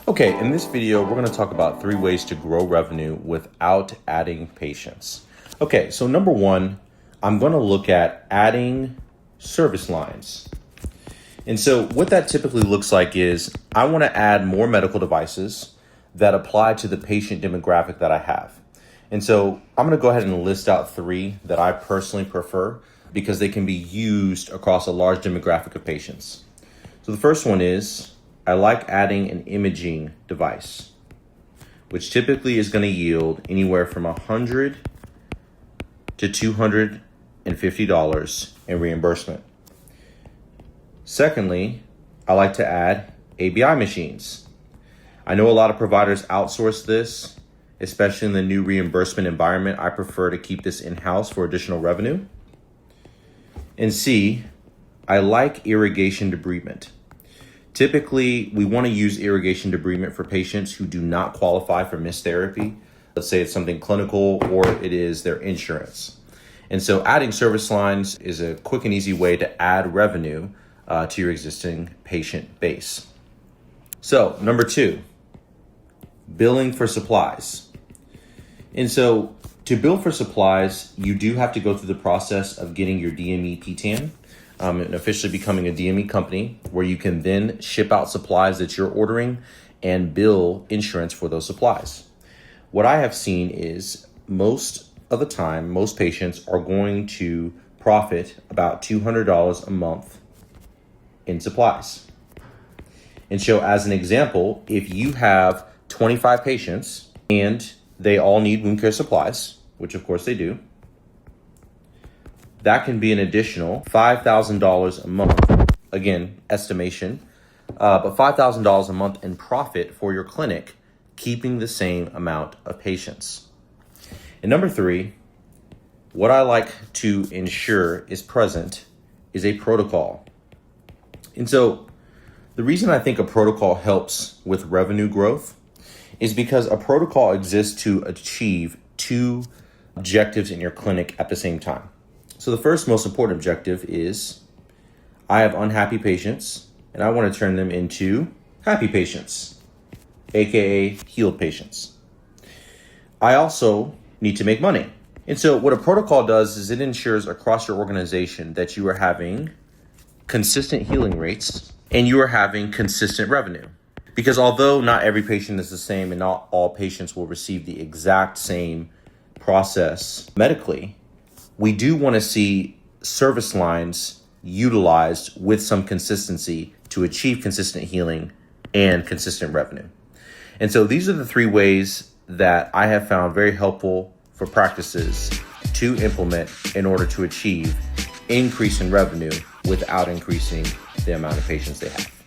Okay, in this video, we're going to talk about 3 ways to grow revenue without adding patients. Okay, so number 1, I'm going to look at adding service lines. And so what that typically looks like is I want to add more medical devices that apply to the patient demographic that I have. And so I'm going to go ahead and list out 3 that I personally prefer because they can be used across a large demographic of patients. So the first one is I like adding an imaging device, which typically is going to yield anywhere from $100 to $250 in reimbursement. Secondly, I like to add ABI machines. I know a lot of providers outsource this, especially in the new reimbursement environment. I prefer to keep this in-house for additional revenue. And C, I like irrigation debridement. Typically, we want to use irrigation debridement for patients who do not qualify for mist therapy. Let's say it's something clinical or it is their insurance. And so adding service lines is a quick and easy way to add revenue to your existing patient base. So number 2, billing for supplies. And so to bill for supplies, you do have to go through the process of getting your DME PTAN and officially becoming a DME company where you can then ship out supplies that you're ordering and bill insurance for those supplies. What I have seen is most of the time, most patients are going to profit about $200 a month in supplies. And so as an example, if you have 25 patients and they all need wound care supplies, which of course they do, that can be an additional $5,000 a month. Again, estimation, but $5,000 a month in profit for your clinic, keeping the same amount of patients. And number 3, what I like to ensure is present is a protocol. And so the reason I think a protocol helps with revenue growth is because a protocol exists to achieve 2 objectives in your clinic at the same time. So the first most important objective is I have unhappy patients and I want to turn them into happy patients, aka healed patients. I also need to make money. And so what a protocol does is it ensures across your organization that you are having consistent healing rates and you are having consistent revenue. Because although not every patient is the same and not all patients will receive the exact same process medically, we do want to see service lines utilized with some consistency to achieve consistent healing and consistent revenue. And so these are the 3 ways that I have found very helpful for practices to implement in order to achieve increase in revenue without increasing the amount of patients they have.